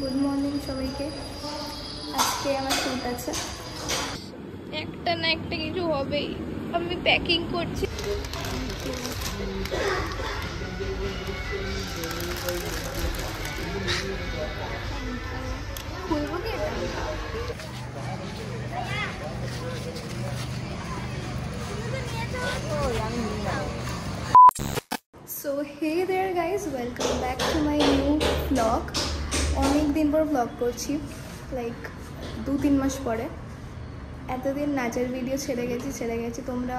Good morning সবাইকে। আজকে আমার শুট আছে, একটা না একটা কিছু হবেই। আমি প্যাকিং করছি। খুলবো কি এটা? So hey there guys, welcome back to my new vlog. অনেক দিন পর vlog করছি, লাইক 2-3 মাস পরে। এতদিন নাচের ভিডিও ছেড়ে গেছি। তোমরা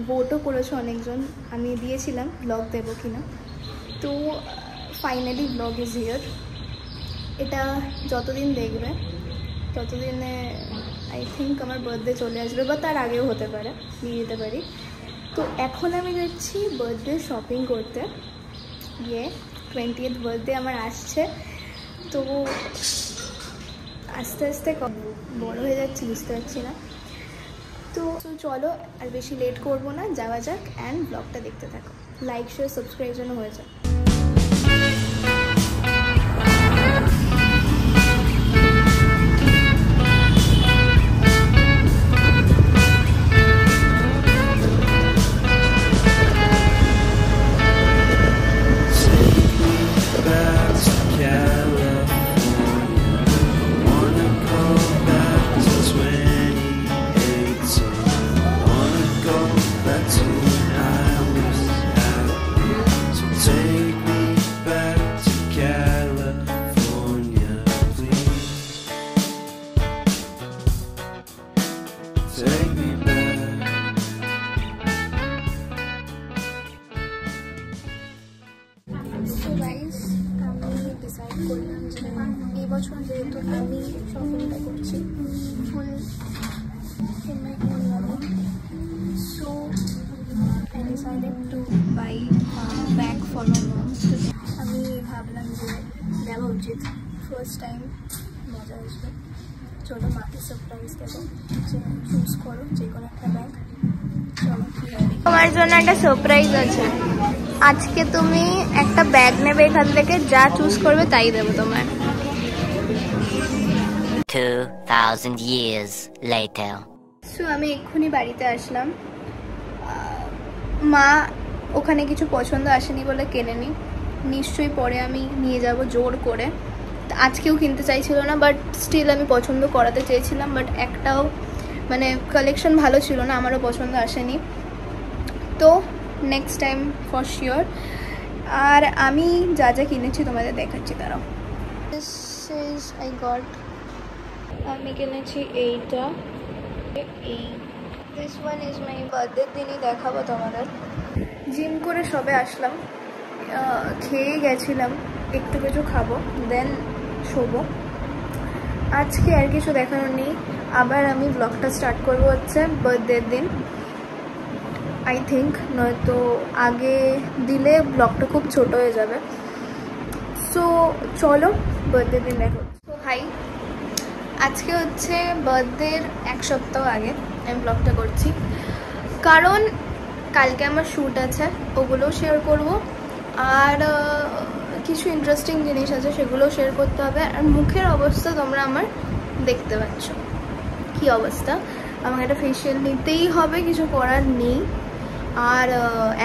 ভোটও করেছো অনেকজন, আমি দিয়েছিলাম vlog দেবো কিনা। তো ফাইনালি vlog is here। এটা যতদিন দেখবে ততদিনে আই থিঙ্ক আমার বার্থডে চলে আসবে, বা তার আগেও হতে পারে, নিয়ে যেতে পারি। তো এখন আমি যাচ্ছি বার্থডে শপিং করতে। 20th বার্থডে আমার আসছে, তো আস্তে আস্তে বড় হয়ে যাচ্ছি, বুঝতে পারছি না। তো চলো আর বেশি লেট করবো না, যাওয়া যাক অ্যান্ড ব্লগটা দেখতে থাকো। লাইক শেয়ার সাবস্ক্রাইব যেন হয়ে যায়। করলাম যে এই বছর যেহেতু আমি শপিংটা করছি ফুল in my own money, so I decided to buy a bag for my mom today. আমি ভাবলাম যে দেওয়া উচিত, ফার্স্ট টাইম মজা আসবে। চলো মাকে সারপ্রাইজ দেবো যে চুজ করো যে কোনো একটা ব্যাগ। চলো, তোমার জন্য একটা সারপ্রাইজ আছে। আজকে তুমি একটা ব্যাগ নেবে, এখান থেকে যা চুজ করবে তাই দেবো তোমার। 2000 years later. সো আমি এক্ষুনি বাড়িতে আসলাম। মা ওখানে কিছু পছন্দ আসেনি বলে কেনেনি, নিশ্চয়ই পরে আমি নিয়ে যাব জোর করে। আজকেও কিনতে চাইছিল না, বাট স্টিল আমি পছন্দ করাতে চেয়েছিলাম, বাট একটাও মানে কালেকশন ভালো ছিল না, আমারও পছন্দ আসেনি। তো নেক্সট টাইম ফর শিওর। আর আমি যা যা কিনেছি তোমাদের দেখাচ্ছি, তারাও। দিস ইজ আই গট, আমি কিনেছি এইটা, দিস ওয়ান ইজ মাই বার্থডের দিনই দেখাবো তোমাদের। জিম করে সবে আসলাম, খেয়ে গেছিলাম, একটু কিছু খাবো দেন শোবো। আজকে আর কিছু দেখানোর নেই, আবার আমি ব্লগটা স্টার্ট করবো হচ্ছে বার্থডের দিন আই থিঙ্ক, নয়তো আগে দিলে ব্লগটা খুব ছোট হয়ে যাবে। সো চলো বার্থডের দিন দেখো। তো হাই, আজকে হচ্ছে বার্থডের 1 সপ্তাহ আগে আমি ব্লগটা করছি, কারণ কালকে আমার শ্যুট আছে, ওগুলোও শেয়ার করব। আর কিছু ইন্টারেস্টিং জিনিস আছে, সেগুলোও শেয়ার করতে হবে। আর মুখের অবস্থা তোমরা আমার দেখতে পাচ্ছ কী অবস্থা, আমাকে একটা ফেশিয়াল নিতেই হবে, কিছু করার নেই। আর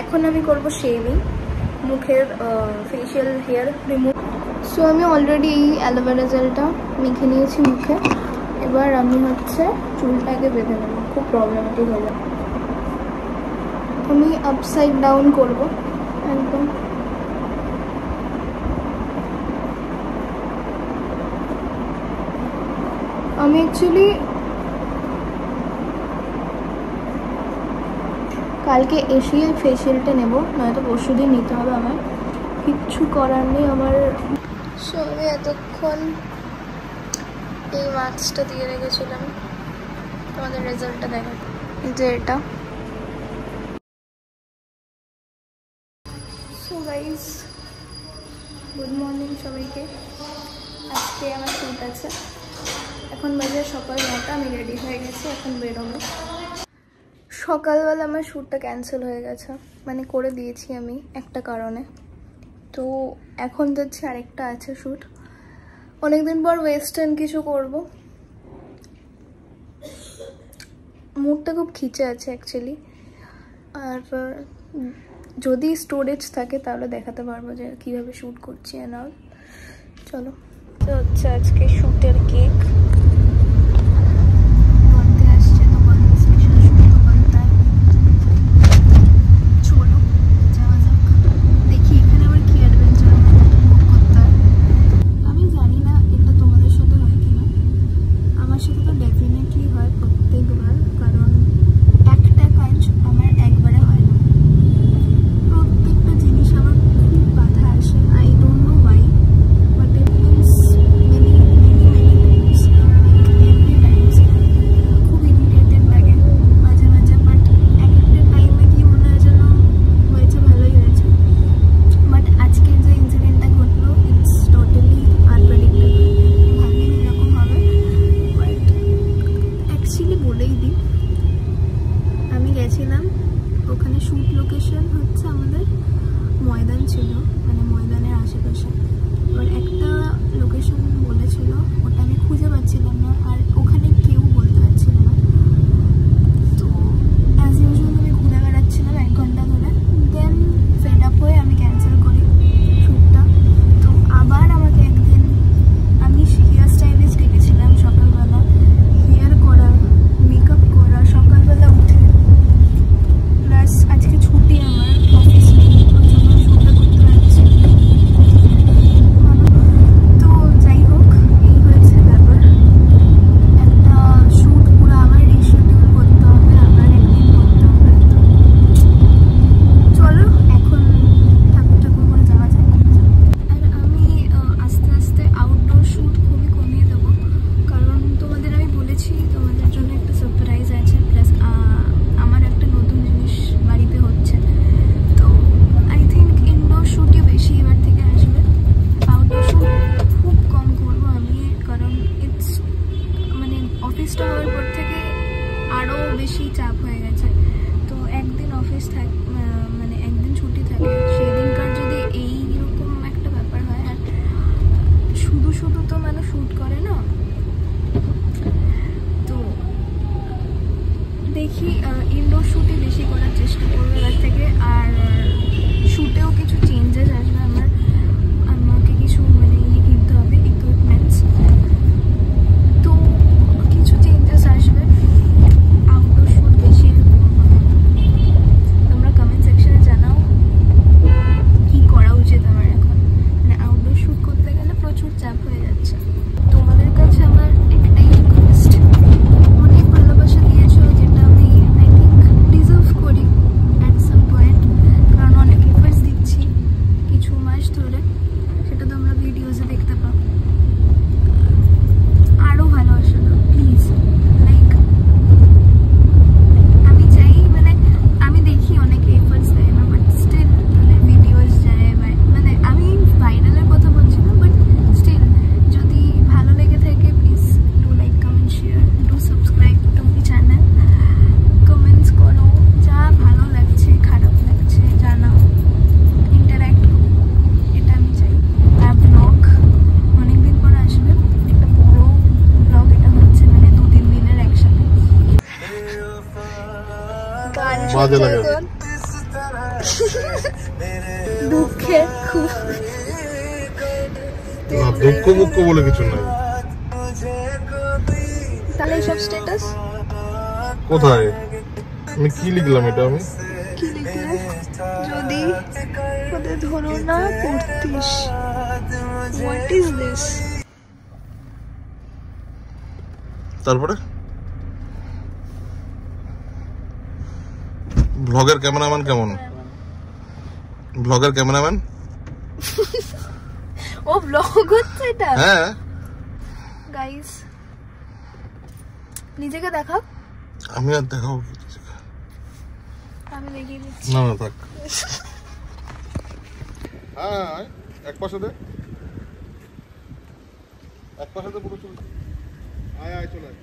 এখন আমি করব শেভিং, মুখের ফেশিয়াল হেয়ার রিমুভ। সো আমি অলরেডি এই অ্যালোভেরা জেলটা মেখে নিয়েছি মুখে, এবার আমি হচ্ছে চুলটাকে বেঁধে নেব, খুব প্রবলেমেটিক হয়ে যাবে। আমি আপসাইড ডাউন করব একদম। আমি অ্যাকচুয়ালি কালকে এসেই ফেশিয়ালটা নেব, নয়তো পরশু দিন নিতে হবে আমার, কিচ্ছু করার নেই আমার। সো আমি এতক্ষণ এই মাস্কটা দিয়ে রেখেছিলাম, তোমাদের রেজাল্টটা দেখো, যে এটা। সো গাইস, গুড মর্নিং সবাইকে। আজকে আমার শ্যুট আছে, এখন বাজে সকাল 9টা, আমি রেডি হয়ে গেছি, এখন বেরোবো। সকালবেলা আমার শ্যুটটা ক্যান্সেল হয়ে গেছে, মানে করে দিয়েছি আমি একটা কারণে। তো এখন যাচ্ছি, আরেকটা আছে শ্যুট, অনেকদিন পর ওয়েস্টার্ন কিছু করব। মুডটা খুব খিচে আছে অ্যাকচুয়ালি। আর যদি স্টোরেজ থাকে তাহলে দেখাতে পারবো যে কীভাবে শ্যুট করছি অ্যান্ড অল। চলো, তো হচ্ছে আজকে শ্যুটের কেক বলতে আসছে, তো বলতে স্পেশাল শ্যুট তো বলতে। চলো যাওয়া যাক, দেখি এখানে আবার কি অ্যাডভেঞ্চার করতে হয়। আমি জানি না এটা তোমাদের সাথে হয় কিনা, আমার সাথে তো ডেফিনেটলি হয় প্রত্যেকবার, কারণ একটা কাজ আমার একবারে হয় না। প্রত্যেকটা জিনিস আমার খুব বাধা আসে। I don't know Y, but it means many Times, every Times খুব ইরিটেটেড লাগে মাঝে মাঝে। বাট এক একটা টাইমে কি মনে হয় যেন হয়েছে, ভালোই হয়েছে। বাট আজকের যে ইনসিডেন্টটা ঘটলো, ইটস টোটালি আনপ্রেডিক্টেবল। ভাবিনি এরকম হবে। বাট অ্যাকচুয়ালি বলেই দিই, আমি গেছিলাম ওখানে, শ্যুট লোকেশন হচ্ছে আমাদের ময়দান ছিল, মানে ময়দানের আশেপাশে। এবার একটা লোকেশন বলেছিল, ওটা আমি খুঁজে পাচ্ছিলাম না, আর ওখানে কেউ বলতে পারছিল না। তো অ্যাজ ইউজুয়াল আমি ঘুরে বেড়াচ্ছিলাম 1 ঘন্টা ধরে। দেন ফেড আপ হয়ে আমি ক্যান্সেল করি শ্যুটটা। তো আবার আমাকে একদিন, আমি হেয়ার স্টাইলিস্ট ডেকেছিলাম সকালবেলা, হেয়ার করা, মেকআপ করা, সকালবেলা উঠে, প্লাস আজকে ছুটি আমার, অফিস নেই, ওর জন্য শ্যুটটা করতে পারছি। তো যাই হোক, এই হয়েছে ব্যাপার। একটা শ্যুট পুরো আবার রিশিডিউল করতে হবে, আবার একদিন করতে হবে। চলো এখন ঠাকুর ঠাকুর করে যাওয়া যায়। আর আমি আস্তে আস্তে আউটডোর শ্যুট খুবই কমিয়ে দেবো, কারণ তোমাদের আমি বলেছি তোমাদের জন্য একটা সারপ্রাইজ আছে, প্লাস আমার একটা নতুন জিনিস বাড়িতে হচ্ছে। তো আই থিঙ্ক ইনডোর শ্যুটই বেশি এবার থেকে আসবে। আউটডোর শ্যুট খুব কম করবো আমি, কারণ ইটস মানে অফিসটা হওয়ার পর থেকে আরও বেশি চাপ হয়ে গেছে। তো একদিন অফিস মানে একদিন ছুটি থাকে, সেই দিনকার যদি এইরকম একটা ব্যাপার হয়, আর শুধু শুধু তো মানুষ শ্যুট করে না। তো দেখি ইনডোর শ্যুটই বেশি করার চেষ্টা করবো এবার থেকে। আর শ্যুটেও কিছু চেঞ্জেস আসবে, আমাকে কিছু মানে কিনতে হবে ইকুইপমেন্টস, তো কিছু চেঞ্জেস আসবে। আউটডোর শ্যুট বেশি করবো না। তোমরা কমেন্ট সেকশনে জানাও কি করা উচিত আমার এখন। মানে আউটডোর শ্যুট করতে গেলে প্রচুর চাপ হয়ে যাচ্ছে। তোমাদের কাছে আমার একটাই রিকোয়েস্ট, অনেক ভালোবাসা দিয়েছো, যেটা আমি আই থিঙ্ক ডিজার্ভ করি অ্যাট সাম পয়েন্ট, কারণ অনেক এফার্টস দিচ্ছি কিছু মাস ধরে, সেটা তোমরা ভিডিওসে দেখতে পাও। আরও ভালোবাসা দাও প্লিজ। লাইক আমি চাই, মানে আমি দেখি অনেকে এফার্টস দেয় না, বাট স্টিল মানে ভিডিওস যায়, মানে আমি ভাইরালের কথা বলছি না, বাট স্টিল যদি ভালো লেগে থাকে please do like, comment, share, do subscribe to my channel. Comments করো, যা ভালো লাগছে খারাপ লাগছে জানাও, ইন্টারাক্ট করো, এটা আমি চাই। আর ব্লগ অনেকদিন পর আসবে, একটা বড় ব্লগ এটা হচ্ছে, মানে 2-3 দিনের একসাথে। গান শুনছো এখন? দুঃখে খুব, না দুঃখ মুখ্য বলে কিছু নাই। তাহলে এইসব স্ট্যাটাস কোথায় আমি কি লিখলাম? এটা আমি কি লিখলে? যদি ওদের ধরো না পড়তিস, হোয়াট ইজ দিস? তারপরে ব্লগের ক্যামেরাম্যান কেমন? ব্লগের ক্যামেরাম্যান ও ব্লগ হচ্ছে এটা? হ্যাঁ গাইস নিজেকে দেখাও। আমি আর দেখাবো? আমি দেখিয়ে দিচ্ছি। না না থাক। হ্যাঁ এক পাশে দে, এক পাশে দে পুরো চুল। আয় আয় চলে আয়।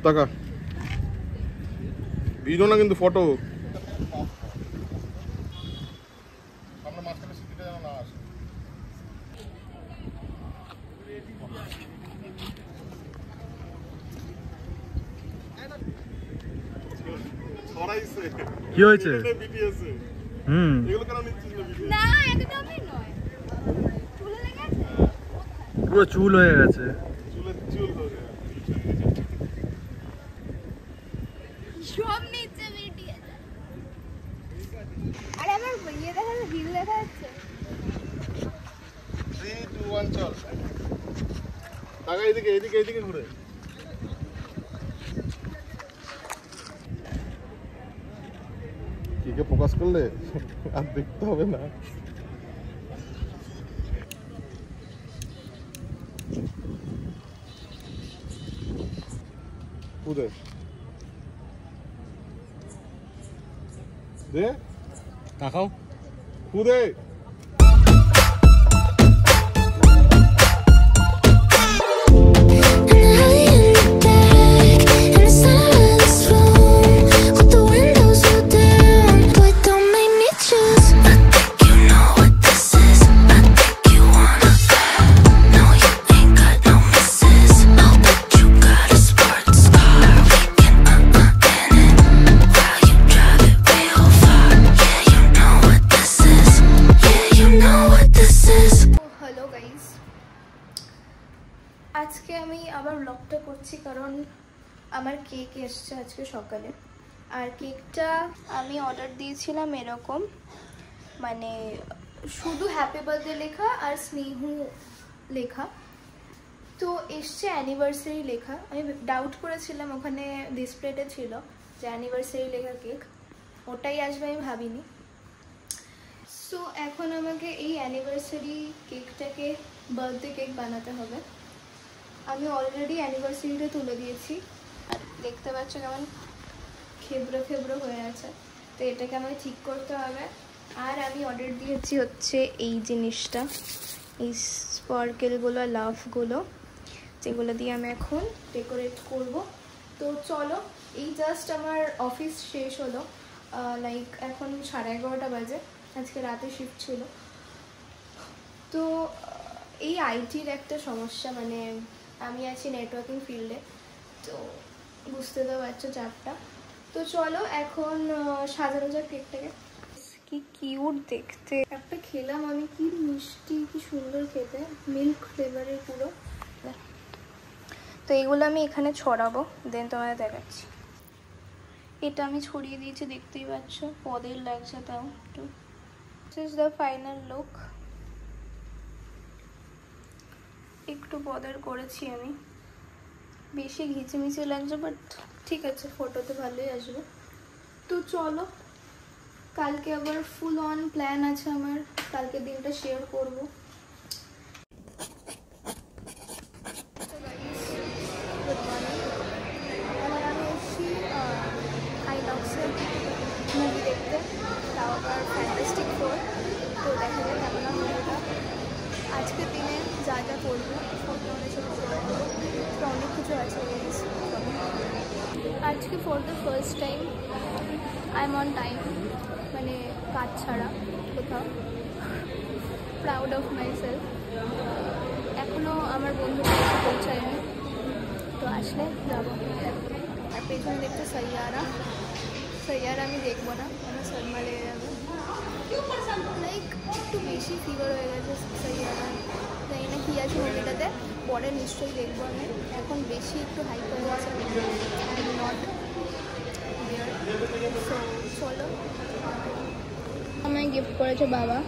টাকা ভিডিও না কিন্তু ফটো আমরা মাঝখানে সিটিটা যেন না আসে কি হয়েছে এগুলো কেন নিচ্ছিস না একদমই নয় চুলে লেগে আছে পুরো চুল হয়ে গেছে সব নিচে ভিডিও আরে আমার ইয়ে দেখা যাচ্ছে হিল দেখা যাচ্ছে 3 2 1 চল টাকা এদিকে ঘুরে কিকে ফোকাস করলে আর দেখতে হবে না উদয় দে তাকাও উদয় আজকে আমি আবার ব্লগটা করছি কারণ আমার কেক এসছে আজকে সকালে আর কেকটা আমি অর্ডার দিয়েছিলাম এরকম মানে শুধু হ্যাপি বার্থডে লেখা আর স্নেহু লেখা তো এসছে অ্যানিভার্সারি লেখা আমি ডাউট করেছিলাম ওখানে ডিসপ্লেতে ছিল যে অ্যানিভার্সারি লেখা কেক ওটাই আসবে আমি ভাবিনি সো এখন আমাকে এই অ্যানিভার্সারি কেকটাকে বার্থডে কেক বানাতে হবে আমি অলরেডি অ্যানিভার্সারিটা তুলে দিয়েছি আর দেখতে পাচ্ছ কেমন খেবড়ো হয়ে আছে তো এটাকে আমাকে ঠিক করতে হবে আর আমি অর্ডার দিয়েছি হচ্ছে এই জিনিসটা এই স্পার্কেলগুলো লাভগুলো যেগুলো দিয়ে আমি এখন ডেকোরেট করব তো চলো এই জাস্ট আমার অফিস শেষ হলো লাইক এখন 11:30 বাজে আজকে রাতে শিফট ছিল তো এই আইটির একটা সমস্যা মানে আমি আছি নেটওয়ার্কিং ফিল্ডে তো বুঝতে তো পারছো চাপটা তো চলো এখন সাজানো যাক কেকটাকে কি কিউট দেখতে একটা খেলাম আমি কি মিষ্টি কি সুন্দর খেতে মিল্ক ফ্লেভারের পুরো তো এইগুলো আমি এখানে ছড়াবো দেন তোমাদের দেখাচ্ছি এটা আমি ছড়িয়ে দিয়েছি দেখতেই পাচ্ছ পদের লাগছে তাও একটু this is the final look একটু পদের করেছি আমি বেশি ঘিচেমিচে লাগছে বাট ঠিক আছে ফটোতে ভালোই আসবে তো চলো কালকে আবার ফুল অন প্ল্যান আছে আমার কালকে দিনটা শেয়ার করব মুভি দেখতে তাও আবার ফ্যান্টাস্টিক ফোর তো দেখা যায় কেমন মুভিটা আজকের দিনে যা যা করবো সবটা অনেক ছোটো অনেক কিছু আছে আজকে for the first time I am on time মানে কাজ ছাড়া কোথাও প্রাউড অফ মাই সেলফ এখনও আমার বন্ধুরা এসে পৌঁছায়নি তো আসলে যাবো আর পেছনে দেখতে সাইয়ারা আমি দেখবো না আমার শর্মা লেগে যাবে লাইক একটু বেশি ফিভার হয়ে গেছে সাইয়ারা জানি না কী আছে মুভিটাতে পরে নিশ্চয়ই দেখবো আমি এখন বেশি একটু হাইপ হয়ে গেছে নট চলো আমায় গিফট করেছে বাবা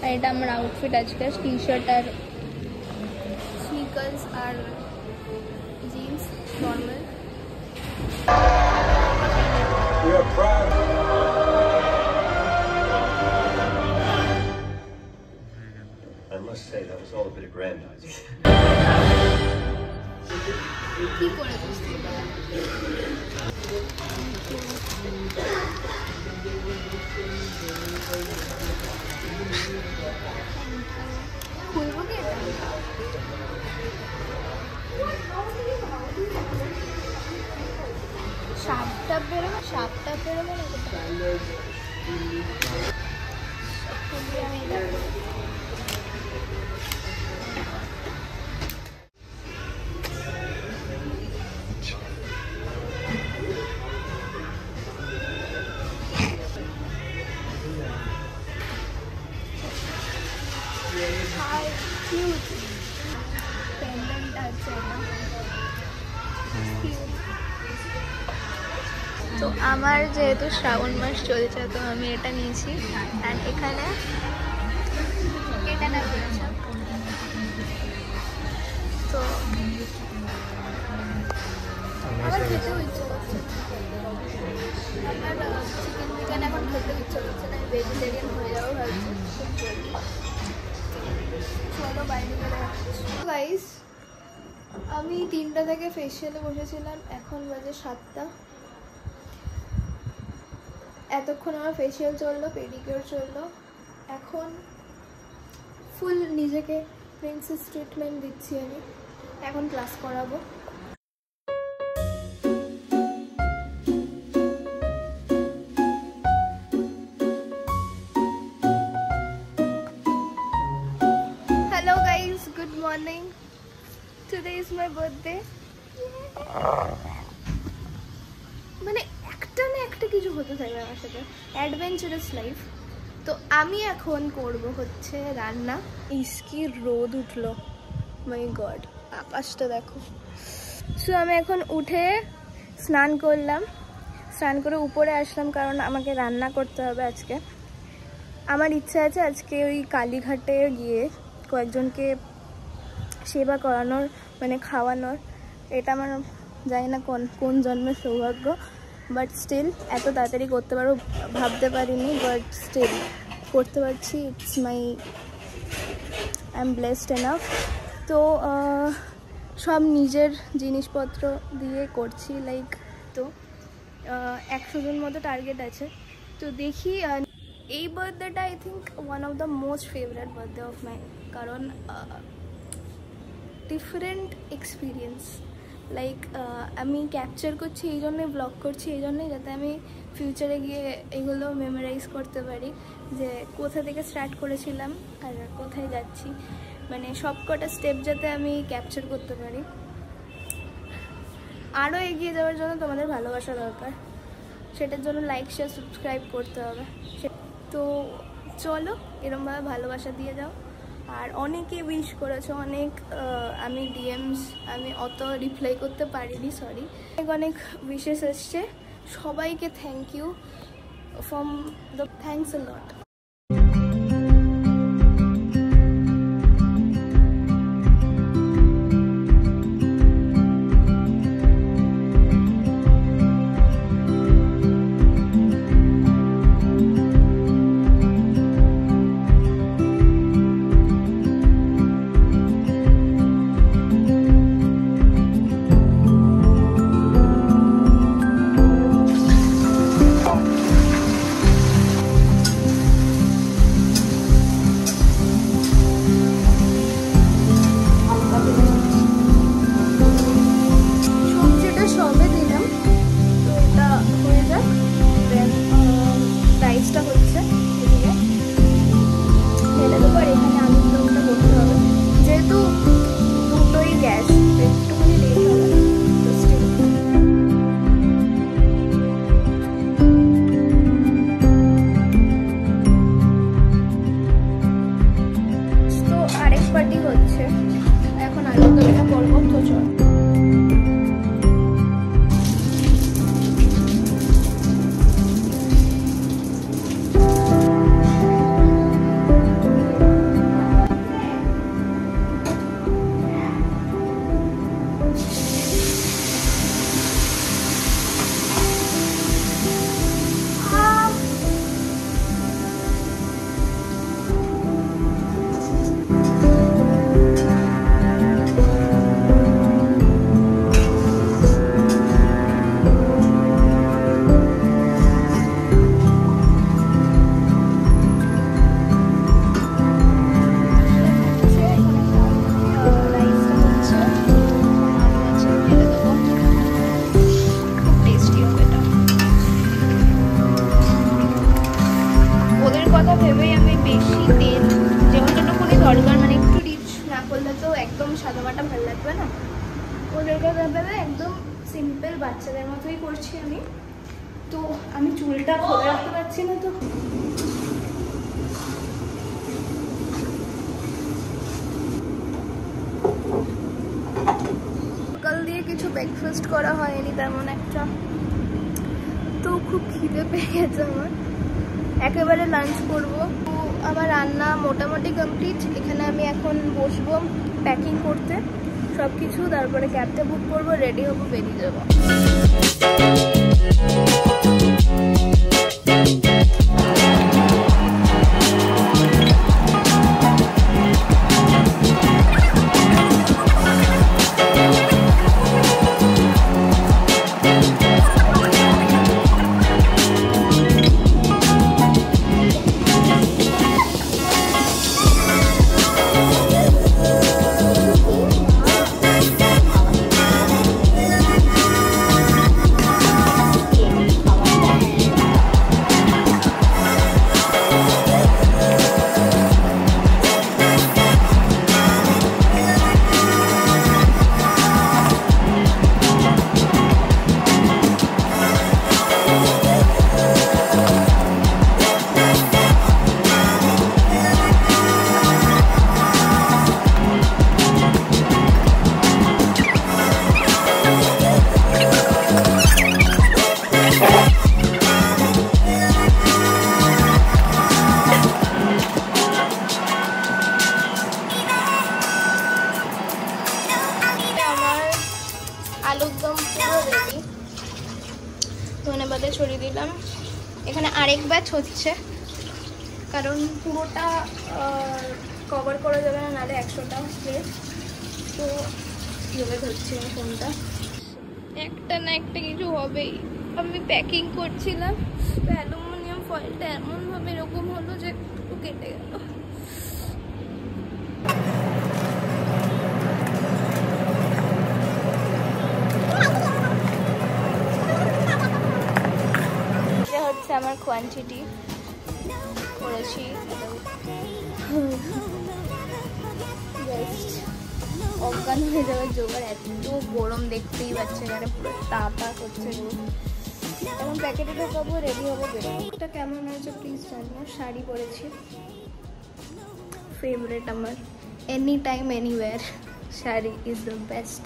আর এটা আমার আউটফিট আজকে টি শার্ট আর স্নিকার্স আর জিন্স নর্মাল কি করে বুঝতে খুলবো কি এটা? সাপটা বেরোবে না আমি এটা তো আমার যেহেতু শ্রাবণ মাস চলছে তো আমি এটা নিয়েছি অ্যান্ড এখানে এটা না পেয়েছি তো আমার খেতেও ইচ্ছে করছে আমার চিকেন চিকেন এখন খেতেও ইচ্ছে করছে না ভেজিটেরিয়ান হয়ে যাবো ভাবছি চলো বাইরে গাইস আমি 3টা থেকে ফেসিয়ালে বসেছিলাম এখন বাজে 7টা এতক্ষণ আমার ফেসিয়াল চললো পেডিকিউর চললো এখন ফুল নিজেকে প্রিন্সেস ট্রিটমেন্ট দিচ্ছি আমি এখন ক্লাস করাবো hello guys good morning Today is my birthday. মানে একটা না একটা কিছু হতে থাকবে আমার সাথে অ্যাডভেঞ্চারাস লাইফ তো আমি এখন করব হচ্ছে রান্না ইসকি রোদ উঠলো মাই গড আকাশটা দেখো সো আমি এখন উঠে স্নান করলাম স্নান করে উপরে আসলাম কারণ আমাকে রান্না করতে হবে আজকে আমার ইচ্ছা আছে আজকে ওই কালীঘাটে গিয়ে কয়েকজনকে সেবা করানোর মানে খাওয়ানোর এটা আমার জানি না কোন জন্মের সৌভাগ্য বাট স্টিল এত তাড়াতাড়ি করতে পারবো ভাবতে পারিনি বাট স্টিল করতে পারছি it's my I am blessed enough তো সব নিজের জিনিসপত্র দিয়ে করছি লাইক তো 100 জন মতো টার্গেট আছে তো দেখি এই বার্থডেটা I think one of the most favourite birthday of my কারণ ডিফারেন্ট এক্সপিরিয়েন্স লাইক আমি ক্যাপচার করছি এই জন্যই ব্লগ করছি এই জন্যই যাতে আমি ফিউচারে গিয়ে এগুলো মেমোরাইজ করতে পারি যে কোথা থেকে স্টার্ট করেছিলাম আর কোথায় যাচ্ছি মানে সব কটা স্টেপ যাতে আমি ক্যাপচার করতে পারি আরও এগিয়ে যাওয়ার জন্য তোমাদের ভালোবাসা দরকার সেটার জন্য লাইক শেয়ার সাবস্ক্রাইব করতে হবে তো চলো এরমভাবে ভালোবাসা দিয়ে যাও আর অনেকে উইশ করেছো অনেক আমি ডিএমস আমি অত রিপ্লাই করতে পারিনি সরি অনেক উইশেস এসছে সবাইকে thank you from the thanks a lot simple বাচ্চাদের মতোই করছি আমি। তো আমি চুলটা ধরে রাখতে পারছি না, তো সকাল দিয়ে কিছু ব্রেকফাস্ট করা হয়নি তেমন একটা, তো খুব খিদে পেয়ে গেছে আমার, একেবারে লাঞ্চ করবো। তো আমার রান্না মোটামুটি কমপ্লিট। এখানে আমি এখন বসবো প্যাকিং করতে সব কিছু, তারপরে ক্যাবটা বুক করবো, রেডি হবো, বেরিয়ে যাবো। ধনেপাতা ছড়িয়ে দিলাম। এখানে আরেক ব্যাচ হচ্ছে, কারণ পুরোটা কভার করা যাবে না, নাহলে 100টা প্লেট। তো কীভাবে ধরছি ফোনটা, একটা না একটা কিছু হবেই। আমি প্যাকিং করছিলাম, তো অ্যালুমিনিয়াম ফয়েলটা এমনভাবে এরকম হলো যে একটু কেটে গেল। হচ্ছে আমার কোয়ান্টিটি করেছি, অজ্ঞান হয়ে যাওয়ার জোগাড়। এত গরম দেখতেই পাচ্ছে, এখানে পুরো তাপা করছে। এখন প্যাকেটে ঢোকাবো, রেডি হবো, বেরোবো। এটা কেমন হয়েছে প্লিজ জানিও। শাড়ি পরেছি, ফেভারিট আমার, any time anywhere sari is the best.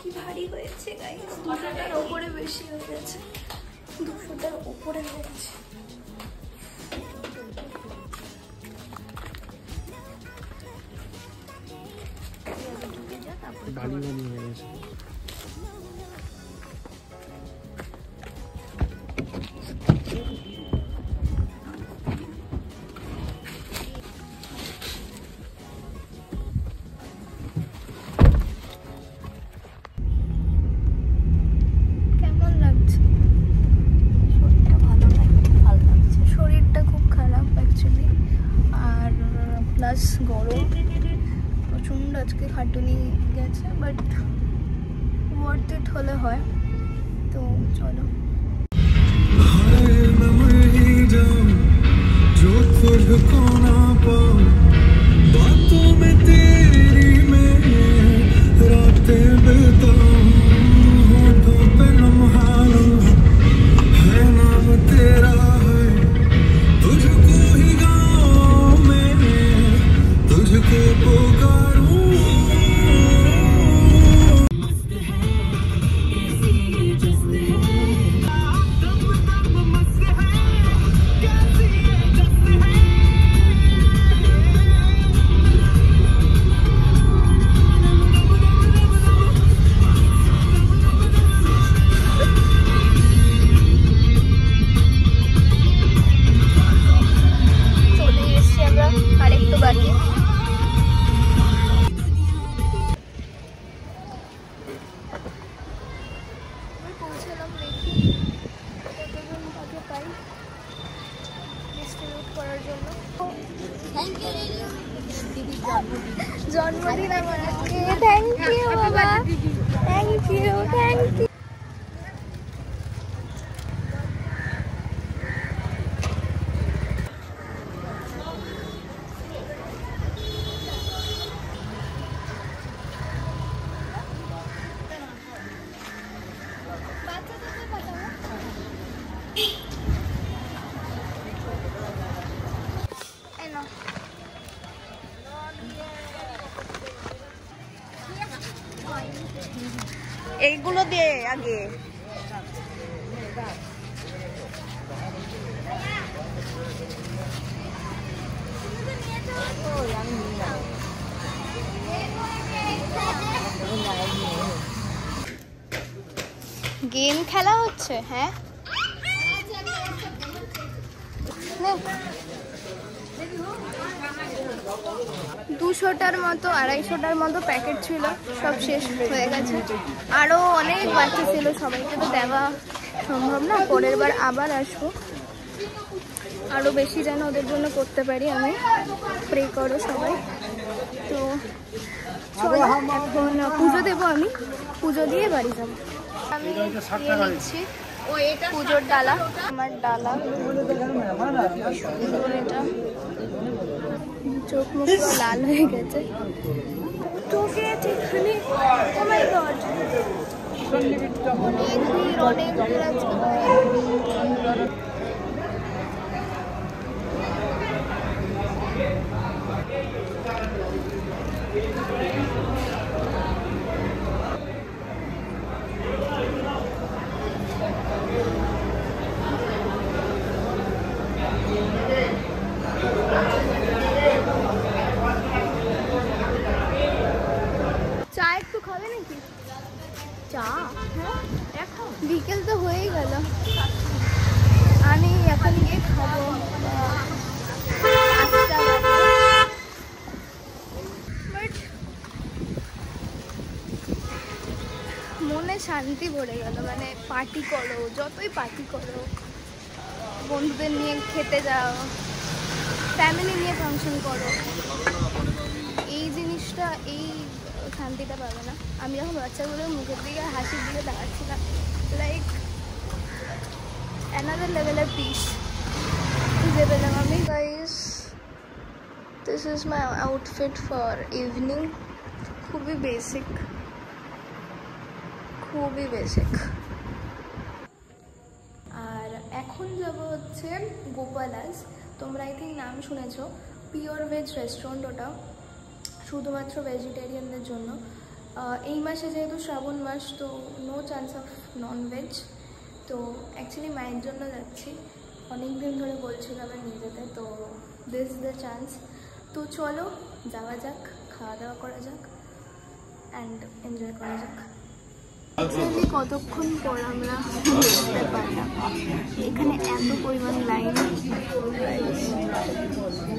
কি ভারী হয়েছে গাইস, 200টার ওপরে বেশি হয়ে গেছে, 200টার ওপরে হয়ে গেছে। প্লাস গরম প্রচণ্ড, আজকে খাটুনি গেছে, বাট ওয়ার্থ ইট হলে হয়। তো চলো। জন্মদিন আমার আজকে। থ্যাংক ইউ বাবা, থ্যাংক ইউ, থ্যাংক ইউ। এইগুলো দিয়ে আগে গেম খেলা হচ্ছে। হ্যাঁ, 200টার মতো 250টার মতো প্যাকেট ছিল, সব শেষ হয়ে গেছে। আরও অনেক বাকি ছিল, সবাইকে তো দেওয়া সম্ভব না, পরের বার আবার আসবো, আরও বেশি যেন ওদের জন্য করতে পারি। আমি প্রে করো সবাই। তো চলো, এখন পুজো দেবো, আমি পুজো দিয়ে বাড়ি যাবো। আমি নিয়ে নিচ্ছি পুজোর ডালা, আমার ডালা, এটা চোখ মুখ লাল হয়ে গেছে। তোকে এখানে ও মাই গড, অনেক ভিড় আছে। চা একটু খাবে নাকি? চা? হ্যাঁ, এখন বিকেল তো হয়েই গেল, আমি এখন গিয়ে খাবো। মনে শান্তি ভরে গেল, মানে পার্টি করো, যতই পার্টি করো, বন্ধুদের নিয়ে খেতে যাও, ফ্যামিলি নিয়ে ফাংশন করো, এই জিনিসটা, এই শান্তিটা পাবে না। আমি যখন বাচ্চাগুলোর মুখের দিকে হাসির দিকে তাকাচ্ছিলাম, লাইক অ্যানাদার লেভেলের পিস খুঁজে পেলাম আমি। Guys, this is my outfit for evening. খুবই বেসিক, খুবই বেসিক। আর এখন যাব হচ্ছে গোপালাস। তোমরা আই থিঙ্ক নাম শুনেছো, পিওর ভেজ রেস্টুরেন্ট ওটা, শুধুমাত্র ভেজিটেরিয়ানদের জন্য। এই মাসে যেহেতু শ্রাবণ মাস, তো নো চান্স অফ ননভেজ। তো অ্যাকচুয়ালি মায়ের জন্য যাচ্ছি, অনেক দিন ধরে বলছিল আমার নিয়ে যেতে, তো দিস ইজ দ্য চান্স। তো চলো যাওয়া যাক, খাওয়া দাওয়া করা যাক অ্যান্ড এনজয় করা যাক। অ্যাকচুয়ালি কতক্ষণ পর আমরা দেখতে পারলাম এখানে এত পরিমাণ লাইন।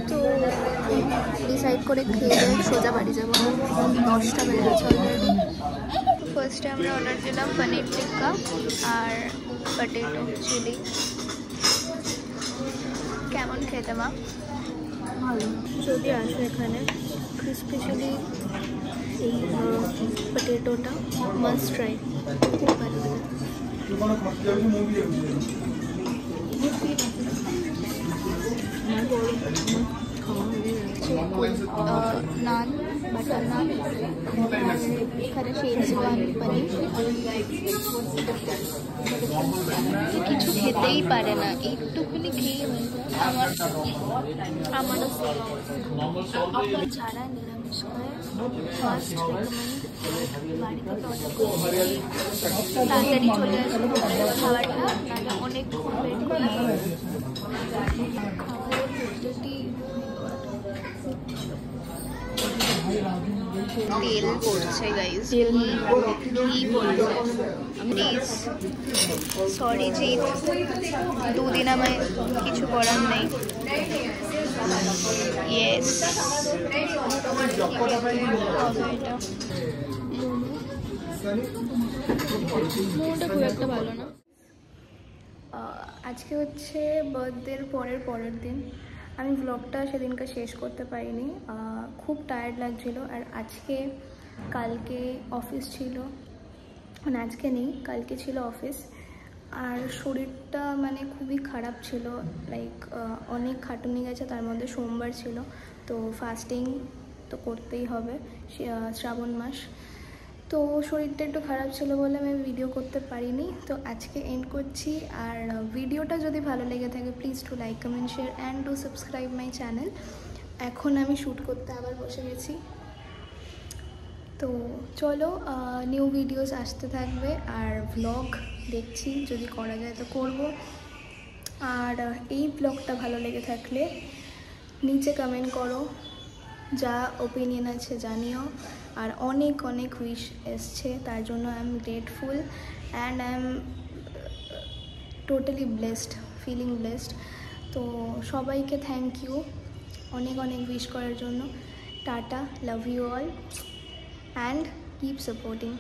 তো ডিসাইড করে খেয়ে সোজা বাড়ি যাবো, 10টা বেজে গেছে অলরেডি। ফার্স্টে আমরা অর্ডার দিলাম পনির টিক্কা আর পটেটো চিলি। কেমন খেতে মা? ভালো। যদি আসো এখানে ক্রিসপি চিলি, এই পটেটোটা মাস্ট ট্রাই, খুব ভালো লাগে। নান, বাটার নান, এখানে শেজওয়ান পনির। কিছু খেতেই পারে না, একটুখানি খেয়ে আমারও যারা নিরামিষ খায় ফার্স্ট রেকমেন্ড বাড়িতে অর্ডার করে তাড়াতাড়ি চলে আসবে খাবারটা, নাহলে অনেকক্ষণ ওয়েট করতে হবে। খাবারের পদ্ধতি তেল পড়ছে গাইস, ঘি পড়ছে। প্লিজ সরি জিৎ, দুদিন আমায় কিছু করার নেই। ইয়েস, মোমোটা খুব একটা ভালো না। আজকে হচ্ছে বার্থডের পরের দিন। আমি ব্লগটা সেদিনকে শেষ করতে পারিনি, খুব টায়ার্ড লাগছিল। আর কালকে অফিস ছিল, মানে আজকে নেই, কালকে ছিল অফিস। আর শরীরটা মানে খুবই খারাপ ছিল, লাইক অনেক খাটুনি গেছে, তার মধ্যে সোমবার ছিল, তো ফাস্টিং তো করতেই হবে, শ্রাবণ মাস। তো শরীরটা একটু খারাপ ছিল বলে আমি ভিডিও করতে পারিনি, তো আজকে এন্ড করছি। আর ভিডিওটা যদি ভালো লেগে থাকে please to like comment share and to subscribe my channel. এখন আমি শ্যুট করতে আবার বসে গেছি। তো চলো, নিউ ভিডিওস আসতে থাকবে আর ভ্লগ দেখছি, যদি করা যায় তো করব। আর এই ব্লগটা ভালো লেগে থাকলে নিচে কমেন্ট করো, যা ওপিনিয়ন আছে জানিও। আর অনেক অনেক উইশ এসছে, তার জন্য I am grateful and I am totally blessed, feeling blessed. তো সবাইকে থ্যাংক ইউ অনেক অনেক উইশ করার জন্য। Tata, love you all and keep supporting.